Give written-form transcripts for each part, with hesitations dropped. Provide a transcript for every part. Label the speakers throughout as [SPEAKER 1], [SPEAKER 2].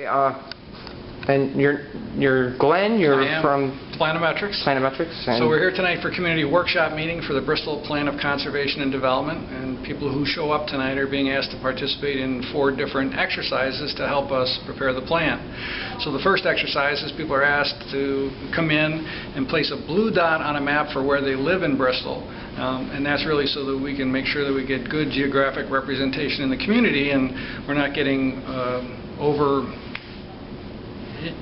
[SPEAKER 1] Okay, and you're Glen. You're from
[SPEAKER 2] Planimetrics.
[SPEAKER 1] Planimetrics.
[SPEAKER 2] So we're here tonight for community workshop meeting for the Bristol Plan of Conservation and Development, and people who show up tonight are being asked to participate in 4 different exercises to help us prepare the plan. So the first exercise is people are asked to come in and place a blue dot on a map for where they live in Bristol, and that's really so that we can make sure that we get good geographic representation in the community and we're not getting over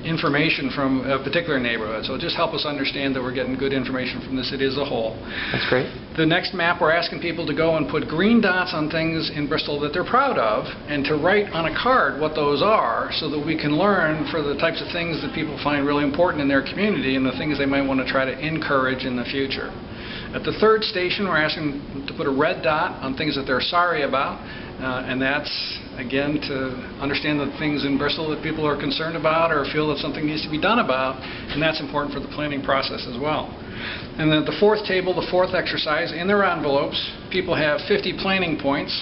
[SPEAKER 2] information from a particular neighborhood. So just help us understand that we're getting good information from the city as a whole.
[SPEAKER 1] That's great.
[SPEAKER 2] The next map, we're asking people to go and put green dots on things in Bristol that they're proud of and to write on a card what those are so that we can learn for the types of things that people find really important in their community and the things they might want to try to encourage in the future. At the third station, we're asking them to put a red dot on things that they're sorry about, and that's, again, to understand the things in Bristol that people are concerned about or feel that something needs to be done about, and that's important for the planning process as well. And then at the fourth table, the fourth exercise, in their envelopes, people have 50 planning points,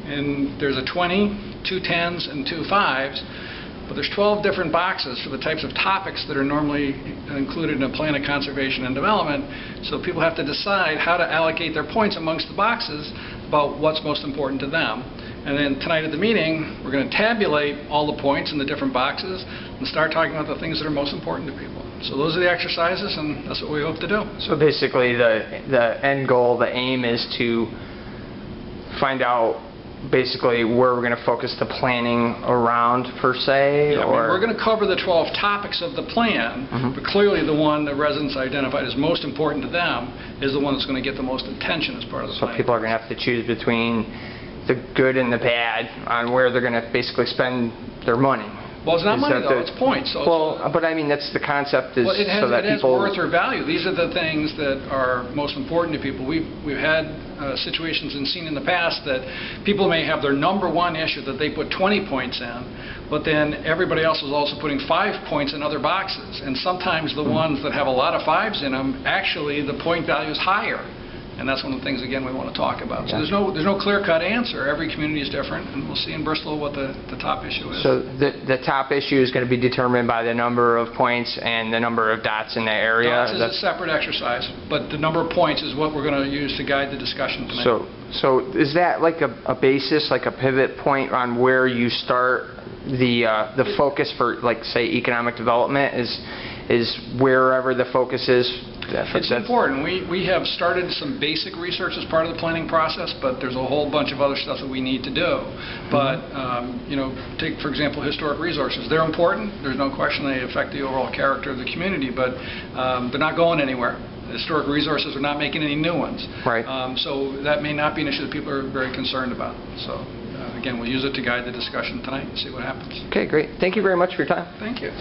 [SPEAKER 2] and there's a 20, 2 10s, and 2 5s. But there's 12 different boxes for the types of topics that are normally included in a plan of conservation and development. So people have to decide how to allocate their points amongst the boxes about what's most important to them. And then tonight at the meeting, we're going to tabulate all the points in the different boxes and start talking about the things that are most important to people. So those are the exercises, and that's what we hope to do.
[SPEAKER 1] So basically the end goal, the aim is to find out basically where we're going to focus the planning around, per se?
[SPEAKER 2] Yeah,
[SPEAKER 1] or
[SPEAKER 2] we're going to cover the 12 topics of the plan, but clearly the one that residents identified as most important to them is the one that's going to get the most attention as part of the plan.
[SPEAKER 1] So people are going to have to choose between the good and the bad on where they're going to basically spend their money.
[SPEAKER 2] Well, it's not money though, it's points. So
[SPEAKER 1] well, but I mean, that's the concept is
[SPEAKER 2] it has,
[SPEAKER 1] so that
[SPEAKER 2] it has
[SPEAKER 1] people...
[SPEAKER 2] worth or value. These are the things that are most important to people. We've had situations and seen in the past that people may have their #1 issue that they put 20 points in, but then everybody else is also putting 5 points in other boxes. And sometimes the ones that have a lot of 5s in them, actually the point value is higher. And that's one of the things, again, we want to talk about. So there's no clear-cut answer. Every community is different, and we'll see in Bristol what the top issue is.
[SPEAKER 1] So the top issue is going to be determined by the number of points and the number of dots in the area?
[SPEAKER 2] Dots is a separate exercise, but the number of points is what we're going to use to guide the discussion tonight.
[SPEAKER 1] So is that like a basis, like a pivot point on where you start the focus for, like, say, economic development is wherever the focus is?
[SPEAKER 2] It's important. We have started some basic research as part of the planning process, but there's a whole bunch of other stuff that we need to do. But, you know, take, for example, historic resources. They're important. There's no question they affect the overall character of the community, but they're not going anywhere. Historic resources are not making any new ones.
[SPEAKER 1] Right.
[SPEAKER 2] So that may not be an issue that people are very concerned about. So, again, we'll use it to guide the discussion tonight and see what happens.
[SPEAKER 1] Okay, great. Thank you very much for your time.
[SPEAKER 2] Thank you.